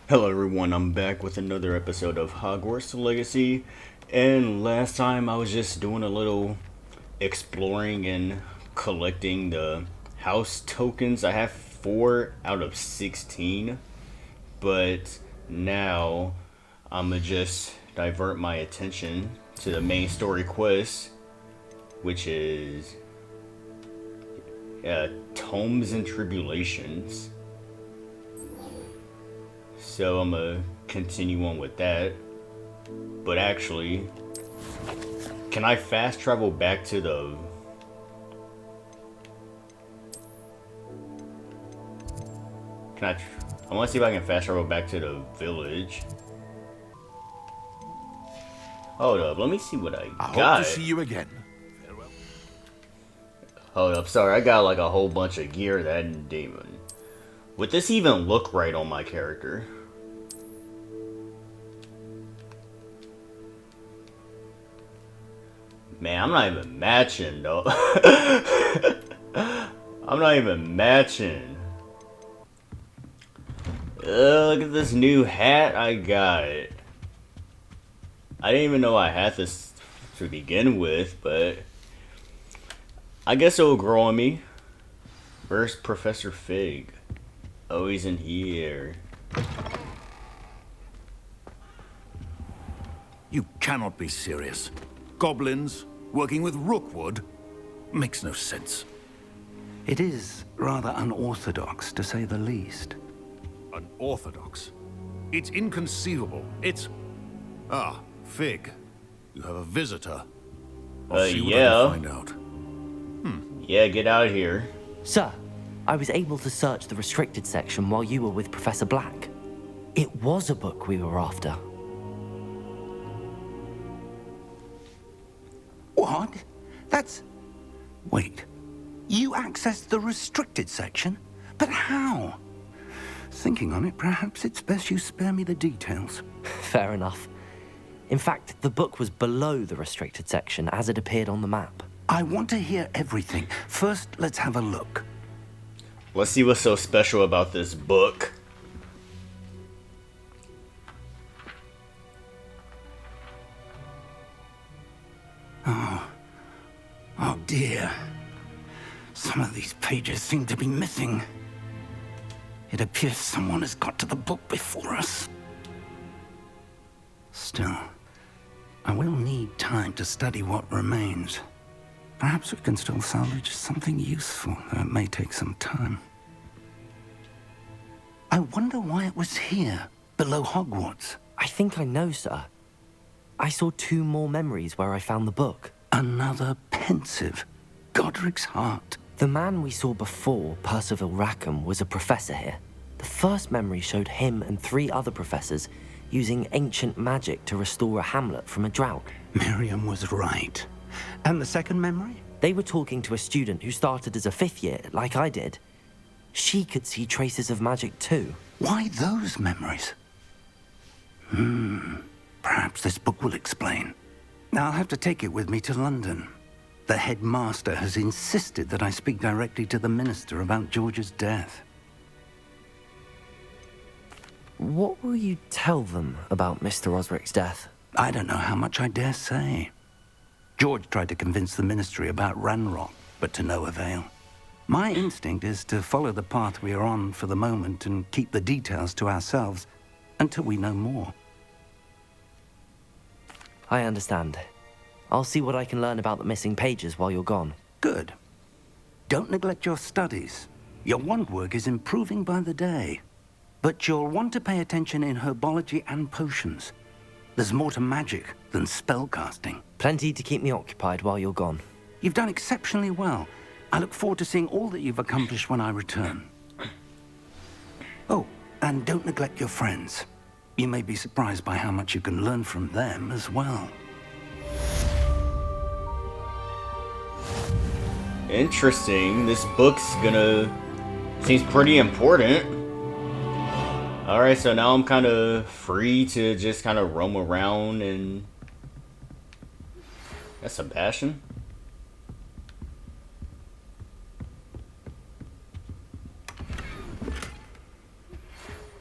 Hello everyone, I'm back with another episode of Hogwarts Legacy, and last time I was just doing a little exploring and collecting the house tokens. I have 4 out of 16, but now I'm gonna just divert my attention to the main story quest, which is Tomes and Tribulations. So I'm gonna continue on with that. But actually, can I fast travel back to the... I want to see if I can fast travel back to the village. Hold up, let me see what I got. Hope to see you again. Farewell. Hold up, sorry, I got like a whole bunch of gear that I didn't even... Would this even look right on my character? Man, I'm not even matching, though. I'm not even matching. Look at this new hat I got. I didn't even know I had this to begin with, but I guess it'll grow on me. Where's Professor Fig? Oh, he's in here. You cannot be serious. Goblins working with Rookwood makes no sense. It is rather unorthodox, to say the least. Unorthodox? It's inconceivable. It's... Ah, Fig. You have a visitor. I'll see what yeah. I can find out. Yeah, get out of here. Sir, I was able to search the restricted section while you were with Professor Black. It was a book we were after. What? That's... Wait. You accessed the restricted section? But how? Thinking on it, perhaps it's best you spare me the details. Fair enough. In fact, the book was below the restricted section as it appeared on the map. I want to hear everything. First, let's have a look. Let's see what's so special about this book. Oh dear. Some of these pages seem to be missing. It appears someone has got to the book before us. Still, I will need time to study what remains. Perhaps we can still salvage something useful, though it may take some time. I wonder why it was here, below Hogwarts. I think I know, sir. I saw 2 more memories where I found the book. Another pensive. Godric's heart. The man we saw before, Percival Rackham, was a professor here. The first memory showed him and 3 other professors using ancient magic to restore a hamlet from a drought. Miriam was right. And the second memory? They were talking to a student who started as a 5th year, like I did. She could see traces of magic too. Why those memories? Perhaps this book will explain. Now I'll have to take it with me to London. The headmaster has insisted that I speak directly to the minister about George's death. What will you tell them about Mr. Osric's death? I don't know how much I dare say. George tried to convince the ministry about Ranrock, but to no avail. My instinct is to follow the path we are on for the moment and keep the details to ourselves until we know more. I understand. I'll see what I can learn about the missing pages while you're gone. Good. Don't neglect your studies. Your wand work is improving by the day. But you'll want to pay attention in herbology and potions. There's more to magic than spellcasting. Plenty to keep me occupied while you're gone. You've done exceptionally well. I look forward to seeing all that you've accomplished when I return. Oh, and don't neglect your friends. You may be surprised by how much you can learn from them as well. Interesting. This book's gonna... seems pretty important. Alright, so now I'm kind of free to just kind of roam around and... That's Sebastian?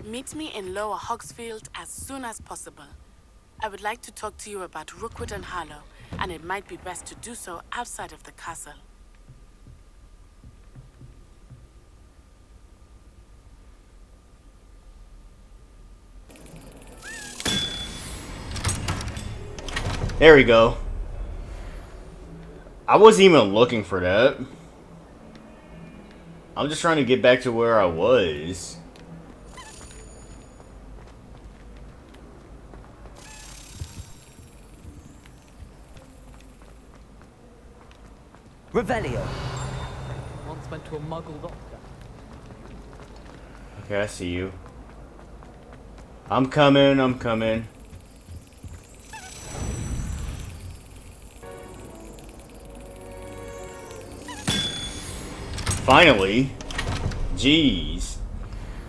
Meet me in Lower Hogsfield as soon as possible. I would like to talk to you about Rookwood and Harlow, and it might be best to do so outside of the castle. There we go. I wasn't even looking for that. I'm just trying to get back to where I was. Revelio. Once went to a muggle doctor. Okay, I see you. I'm coming, I'm coming. Finally. Jeez.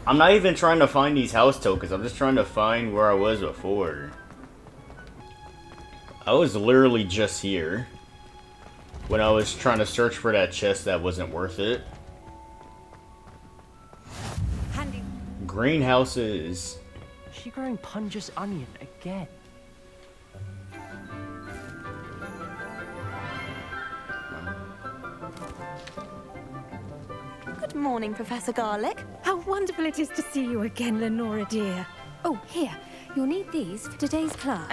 I'm not even trying to find these house tokens. I'm just trying to find where I was before. I was literally just here when I was trying to search for that chest that wasn't worth it. Handy. Greenhouses. Is she growing Punja's onion again? Good morning, Professor Garlick. How wonderful it is to see you again, Lenora dear. Oh, here. You'll need these for today's class.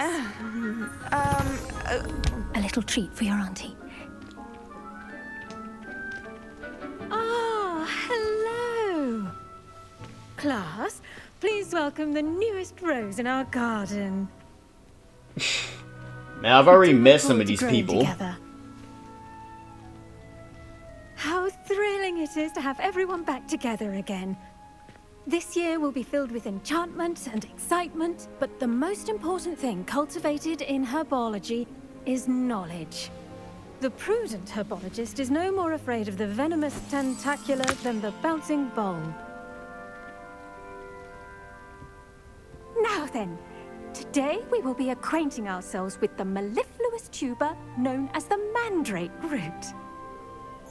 A little treat for your auntie. Ah, hello. Class, please welcome the newest rose in our garden. Man, I've already Looking met some forward of to these growing people. together. How thrilling it is to have everyone back together again. This year will be filled with enchantment and excitement, but the most important thing cultivated in herbology is knowledge. The prudent herbologist is no more afraid of the venomous tentacula than the bouncing bulb. Now then, today we will be acquainting ourselves with the mellifluous tuber known as the mandrake root.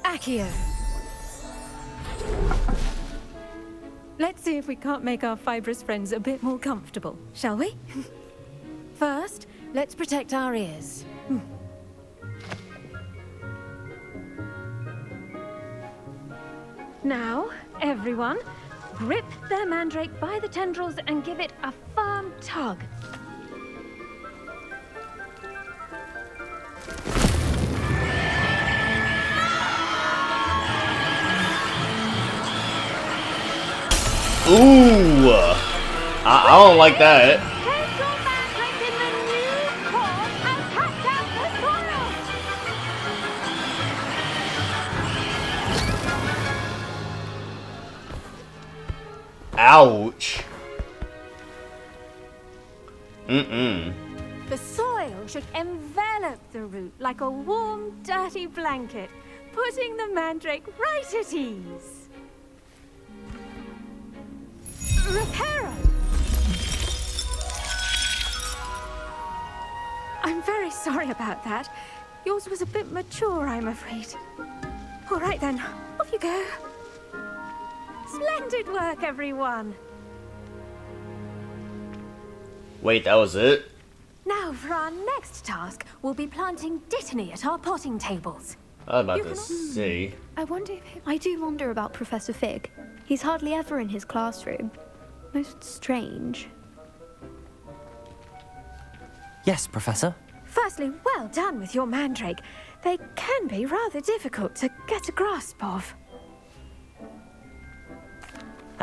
Accio. Let's see if we can't make our fibrous friends a bit more comfortable, shall we? First, let's protect our ears. Now, everyone, grip their mandrake by the tendrils and give it a firm tug. Ooh! I don't like that. Place your mandrake in the new pot and cut down the soil! Ouch. Mm-mm. The soil should envelop the root like a warm, dirty blanket, putting the mandrake right at ease. Reparo! I'm very sorry about that. Yours was a bit mature, I'm afraid. All right then, off you go. Splendid work, everyone. Wait, that was it? Now for our next task, we'll be planting dittany at our potting tables. I was about You to can- say. I do wonder about Professor Fig. He's hardly ever in his classroom. Most strange. Yes, Professor. Firstly, well done with your mandrake. They can be rather difficult to get a grasp of.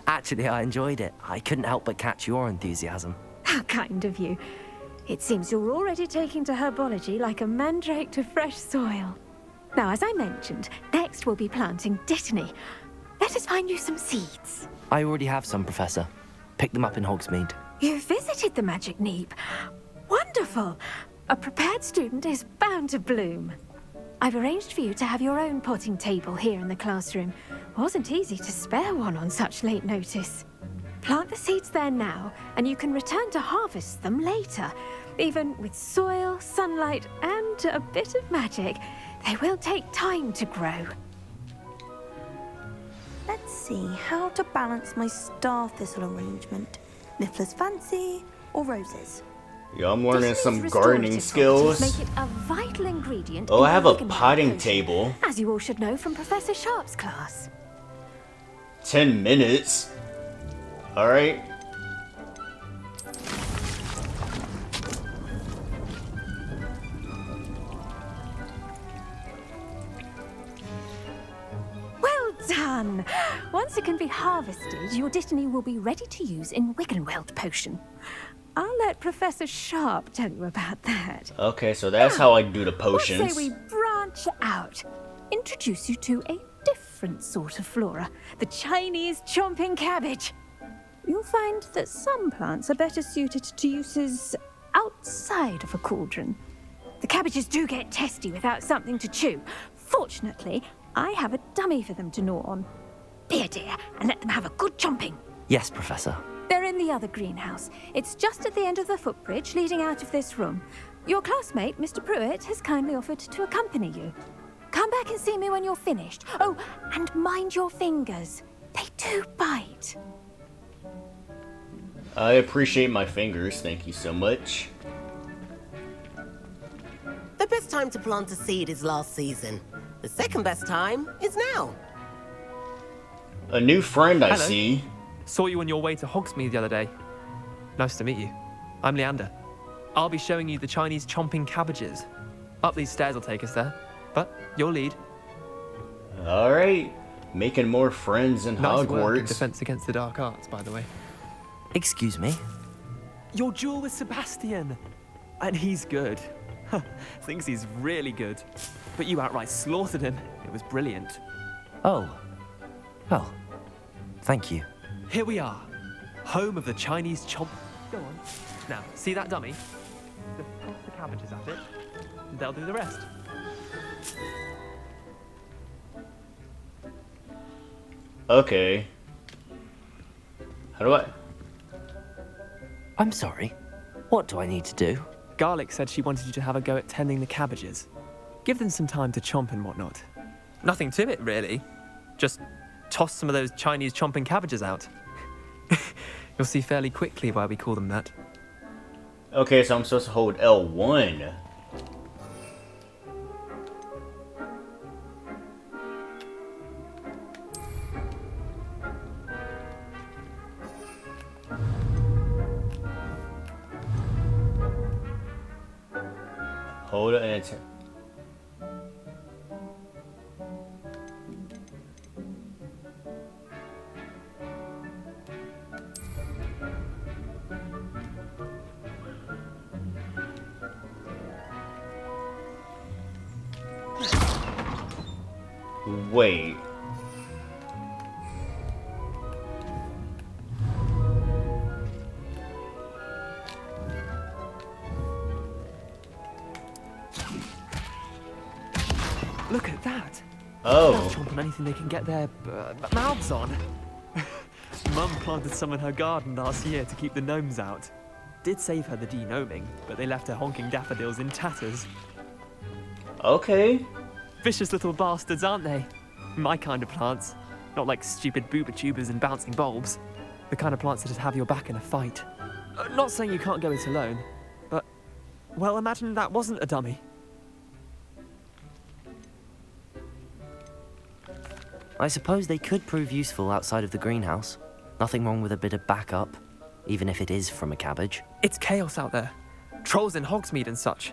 Actually, I enjoyed it. I couldn't help but catch your enthusiasm. How kind of you. It seems you're already taking to herbology like a mandrake to fresh soil. Now, as I mentioned, next we'll be planting dittany. Let us find you some seeds. I already have some, Professor. Picked them up in Hogsmeade. You visited the Magic Neep. Wonderful! A prepared student is bound to bloom. I've arranged for you to have your own potting table here in the classroom. Wasn't easy to spare one on such late notice. Plant the seeds there now, and you can return to harvest them later. Even with soil, sunlight, and a bit of magic, they will take time to grow. Let's see how to balance my star thistle arrangement. Niffler's fancy or roses? Yeah, I'm learning Disney's some restorative gardening skills. properties make it a vital ingredient Oh, in I have the a Wiccan potting potion, table. as you all should know from Professor Sharp's class. 10 minutes. Alright. Well done! Once it can be harvested, your destiny will be ready to use in Wiggenweld potion. I'll let Professor Sharp tell you about that. Okay, so that's how I do the What potions. say we branch out? Introduce you to a different sort of flora, the Chinese chomping cabbage. You'll find that some plants are better suited to uses outside of a cauldron. The cabbages do get testy without something to chew. Fortunately, I have a dummy for them to gnaw on. Be a dear and let them have a good chomping. Yes, Professor. They're in the other greenhouse. It's just at the end of the footbridge leading out of this room. Your classmate, Mr. Pruitt, has kindly offered to accompany you. Come back and see me when you're finished. Oh, and mind your fingers. They do bite. I appreciate my fingers, thank you so much. The best time to plant a seed is last season. The second best time is now. A new friend I Hello. see. Saw you on your way to Hogsmeade the other day. Nice to meet you. I'm Leander. I'll be showing you the Chinese chomping cabbages. Up these stairs will take us there, but your lead. Alright. Making more friends in Nice work in Hogwarts. Defense Against the Dark Arts, by the way. Excuse me? Your duel with Sebastian. And he's good. Thinks he's really good. But you outright slaughtered him. It was brilliant. Oh. Well, thank you. Here we are. Home of the Chinese chomp... Go on. Now, see that dummy? Just toss the cabbages at it, and they'll do the rest. Okay. How do I... I'm sorry. What do I need to do? Garlic said she wanted you to have a go at tending the cabbages. Give them some time to chomp and whatnot. Nothing to it, really. Just toss some of those Chinese chomping cabbages out. You'll see fairly quickly why we call them that. Okay, so I'm supposed to hold L1. Hold it and it's... Wait. Look at that! Oh. They'll chomp on anything they can get their mouths on. Mum planted some in her garden last year to keep the gnomes out. Did save her the de-gnoming, but they left her honking daffodils in tatters. Okay. Vicious little bastards, aren't they? My kind of plants. Not like stupid booba tubers and bouncing bulbs. The kind of plants that just have your back in a fight. Not saying you can't go it alone, but... Well, imagine that wasn't a dummy. I suppose they could prove useful outside of the greenhouse. Nothing wrong with a bit of backup, even if it is from a cabbage. It's chaos out there. Trolls in Hogsmeade and such.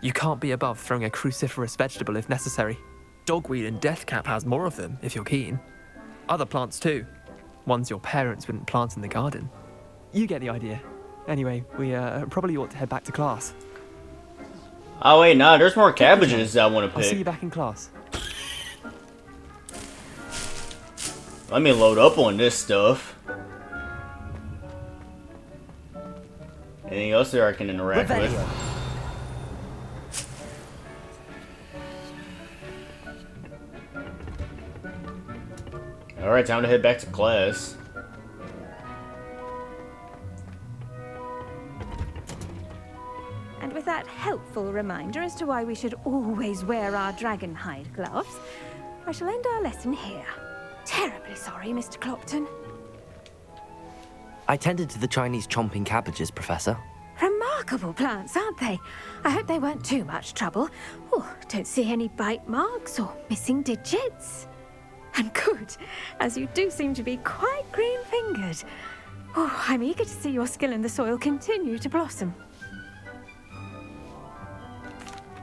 You can't be above throwing a cruciferous vegetable if necessary. Dogweed and deathcap has more of them, if you're keen. Other plants too. Ones your parents wouldn't plant in the garden. You get the idea. Anyway, we probably ought to head back to class. Oh wait, nah, there's more cabbages I want to I'll see you pick. back in class. Let me load up on this stuff. Anything else there I can interact with? Alright, time to head back to class. And with that helpful reminder as to why we should always wear our dragon hide gloves, I shall end our lesson here. terribly sorry, Mr. Clopton. I tended to the Chinese chomping cabbages, Professor. Remarkable plants, aren't they? I hope they weren't too much trouble. Oh, don't see any bite marks or missing digits. And good, as you do seem to be quite green-fingered. Oh, I'm eager to see your skill in the soil continue to blossom.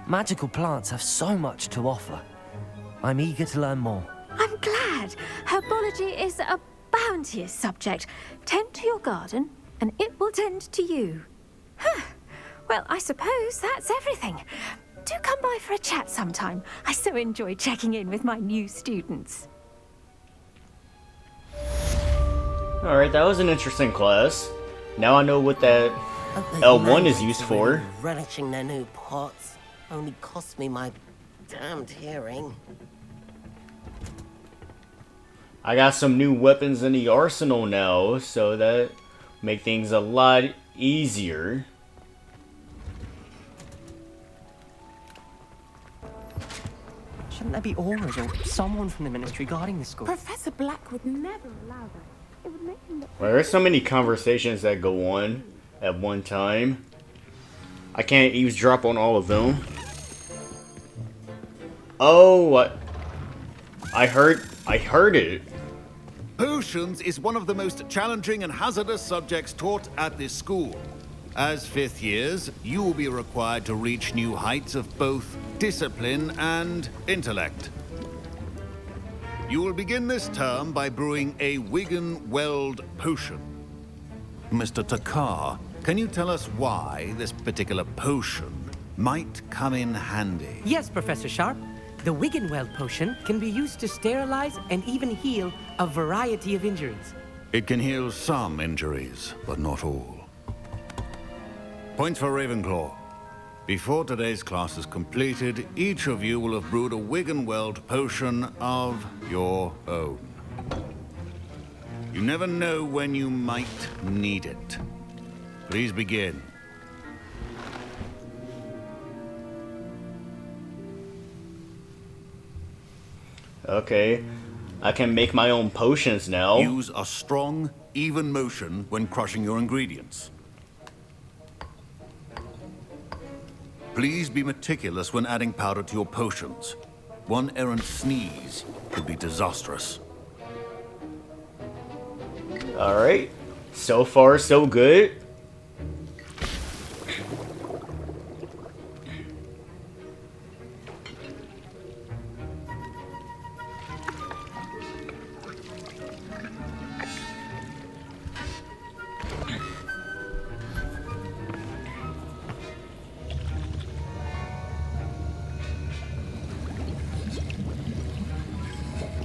Magical plants have so much to offer. I'm eager to learn more. I'm glad. Herbology is a bounteous subject. Tend to your garden, and it will tend to you. Huh. Well, I suppose that's everything. Do come by for a chat sometime. I so enjoy checking in with my new students. Alright, that was an interesting class. Now I know what that L1 is used for. Relishing their new pots. Only cost me my damned hearing. I got some new weapons in the arsenal now, so that make things a lot easier. Shouldn't there be auras or someone from the ministry guarding the school? Professor Black would never allow that. It would make him look... Well, there's so many conversations that go on at one time. I can't eavesdrop on all of them. Oh, I heard it. Potions is one of the most challenging and hazardous subjects taught at this school. As fifth years, you will be required to reach new heights of both discipline and intellect. You will begin this term by brewing a Wigan-Weld potion. Mr. Takar, can you tell us why this particular potion might come in handy? Yes, Professor Sharp. The Wigan-Weld potion can be used to sterilize and even heal a variety of injuries. It can heal some injuries, but not all. Points for Ravenclaw. Before today's class is completed, each of you will have brewed a Wigan-Weld potion of your own. You never know when you might need it. Please begin. Okay, I can make my own potions now. Use a strong, even motion when crushing your ingredients. Please be meticulous when adding powder to your potions. One errant sneeze could be disastrous. Alright, so far so good.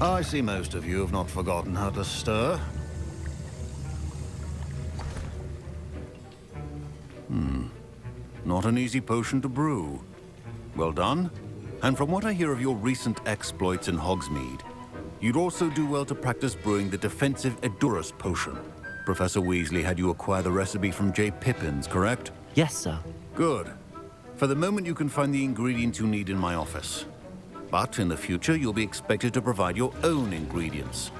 I see most of you have not forgotten how to stir. Not an easy potion to brew. Well done. And from what I hear of your recent exploits in Hogsmeade, you'd also do well to practice brewing the defensive Edurus potion. Professor Weasley had you acquire the recipe from J. Pippin's, correct? Yes, sir. Good. For the moment, you can find the ingredients you need in my office. But in the future, you'll be expected to provide your own ingredients.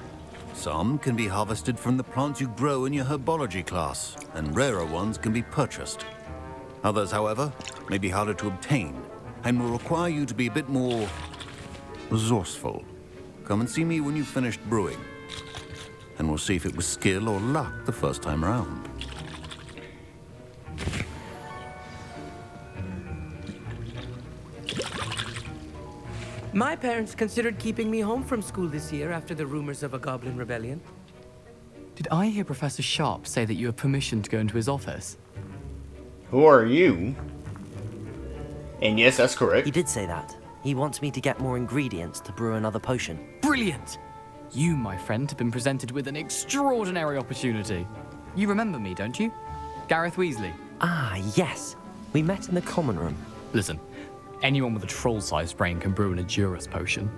Some can be harvested from the plants you grow in your herbology class, and rarer ones can be purchased. Others, however, may be harder to obtain, and will require you to be a bit more resourceful. Come and see me when you've finished brewing, and we'll see if it was skill or luck the first time around. My parents considered keeping me home from school this year after the rumors of a goblin rebellion. Did I hear Professor Sharp say that you have permission to go into his office? Who are you? And yes, that's correct. He did say that. He wants me to get more ingredients to brew another potion. Brilliant! You, my friend, have been presented with an extraordinary opportunity. You remember me, don't you? Gareth Weasley. Ah, yes. We met in the common room. Listen, anyone with a troll-sized brain can brew an Edurus potion.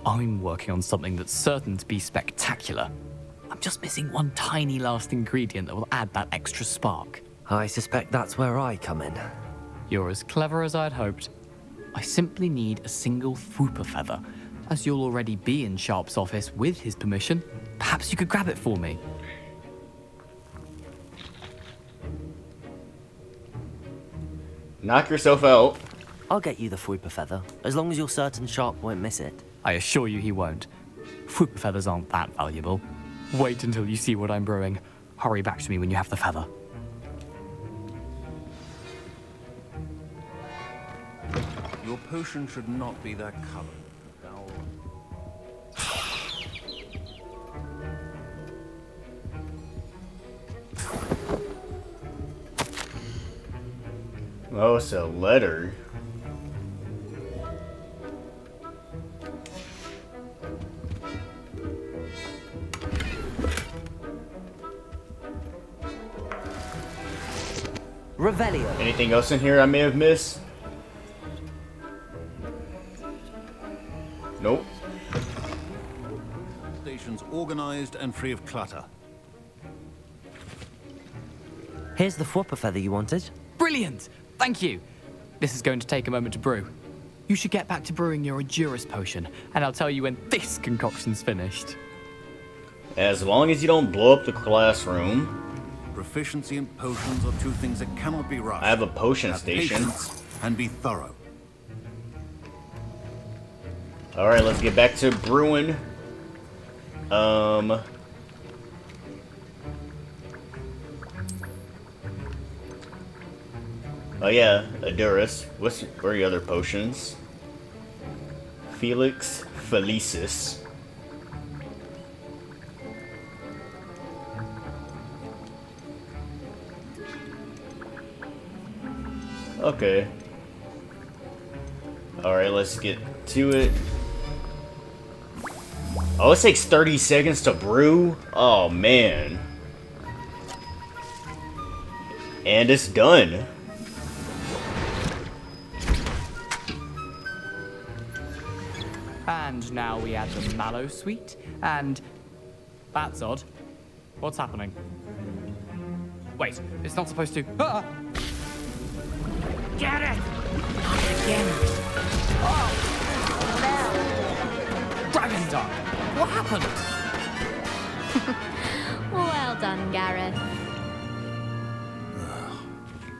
I'm working on something that's certain to be spectacular. I'm just missing one tiny last ingredient that will add that extra spark. I suspect that's where I come in. You're as clever as I'd hoped. I simply need a single Fwooper feather, As you'll already be in Sharp's office with his permission, perhaps you could grab it for me. Knock yourself out. I'll get you the Fruiper feather, as long as you're certain Sharp won't miss it. I assure you he won't. Fruit feathers aren't that valuable. Wait until you see what I'm brewing. Hurry back to me when you have the feather. Your potion should not be that colored. Oh, it's a letter. Revelio. Anything else in here I may have missed? Nope. Stations organized and free of clutter. Here's the Fruiper feather you wanted. Brilliant! Thank you! This is going to take a moment to brew. You should get back to brewing your Adurus potion, and I'll tell you when this concoction's finished. As long as you don't blow up the classroom. Proficiency in potions are two things that cannot be rushed. I have a potion Have station. patience and be thorough. Alright, let's get back to brewing. Oh yeah, Adurus. Where are your other potions? Felix Felicis. Okay. Alright, let's get to it. Oh, it takes 30 seconds to brew? Oh, man. And it's done. And now we add the mallow sweet, and... That's odd. What's happening? Wait, it's not supposed to... Ah! Get it! Again! Oh! Dragon Dog! What happened? Well done, Gareth.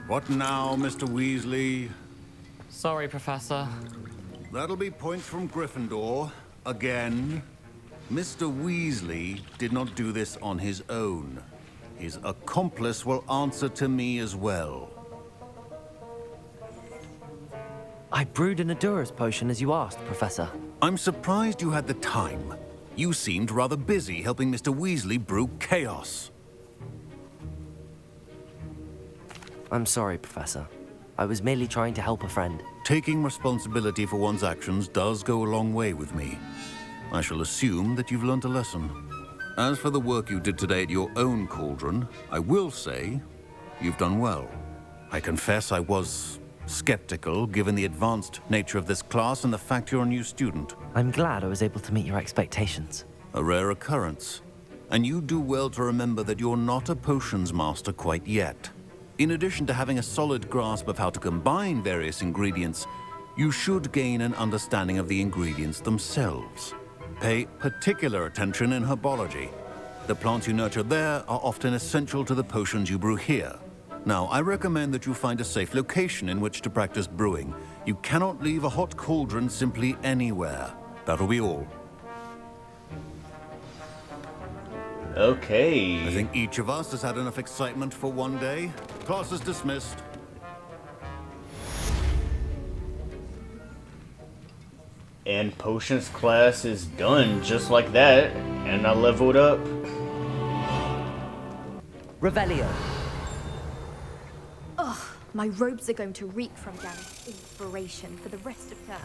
What now, Mr. Weasley? Sorry, Professor. That'll be points from Gryffindor. Again. Mr. Weasley did not do this on his own. His accomplice will answer to me as well. I brewed an Adurus potion as you asked, Professor. I'm surprised you had the time. You seemed rather busy helping Mr. Weasley brew chaos. I'm sorry, Professor. I was merely trying to help a friend. Taking responsibility for one's actions does go a long way with me. I shall assume that you've learnt a lesson. As for the work you did today at your own cauldron, I will say you've done well. I confess I was skeptical, given the advanced nature of this class and the fact you're a new student. I'm glad I was able to meet your expectations. A rare occurrence. And you do well to remember that you're not a potions master quite yet. In addition to having a solid grasp of how to combine various ingredients, you should gain an understanding of the ingredients themselves. Pay particular attention in herbology. The plants you nurture there are often essential to the potions you brew here. Now, I recommend that you find a safe location in which to practice brewing. You cannot leave a hot cauldron simply anywhere. That'll be all. Okay. I think each of us has had enough excitement for one day. Class is dismissed. And potions class is done just like that. And I leveled up. Revelio. Ugh, my robes are going to reek from Gareth's inspiration for the rest of term.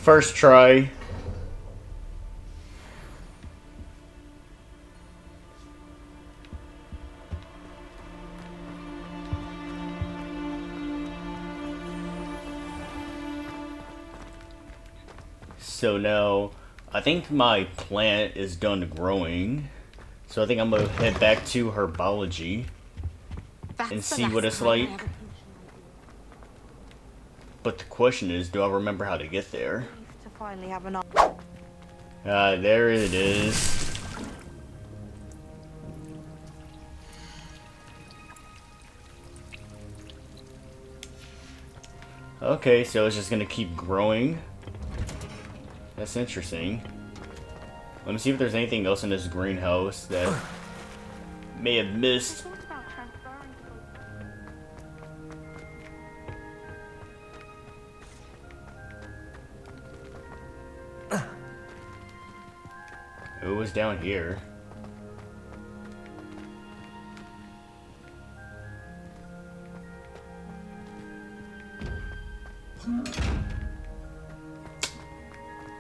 First try. So now, I think my plant is done growing. So I think I'm gonna head back to Herbology and see what it's like. But the question is, do I remember how to get there? To finally have an There it is. Okay, so it's just gonna keep growing. That's interesting. Let me see if there's anything else in this greenhouse that may have missed. It was down here.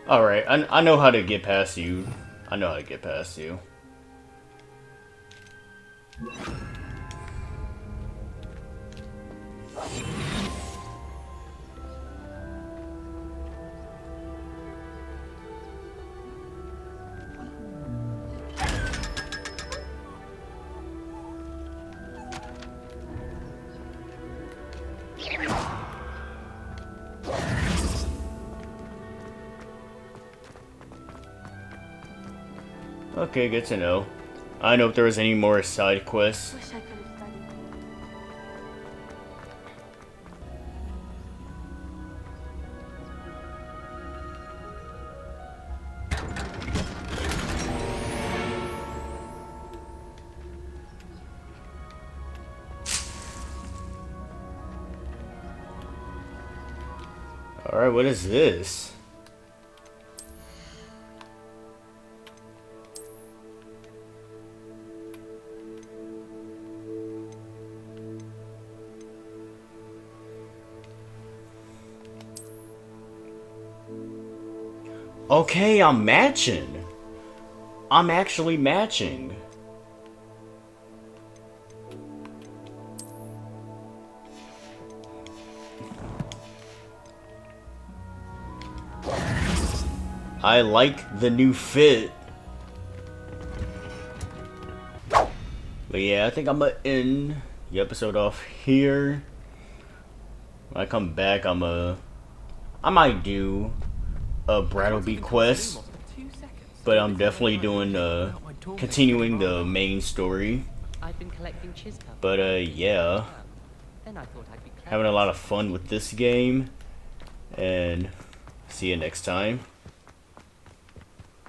Alright, I know how to get past you. I know how to get past you. Okay, good to know. I don't know if there was any more side quests. Wish I could have studied. Alright, what is this? Okay, I'm matching. I'm actually matching. I like the new fit. But yeah, I think I'm gonna end the episode off here. When I come back, I might do a Brattleby quest, but I'm definitely doing continuing the main story. But yeah, having a lot of fun with this game, and see you next time.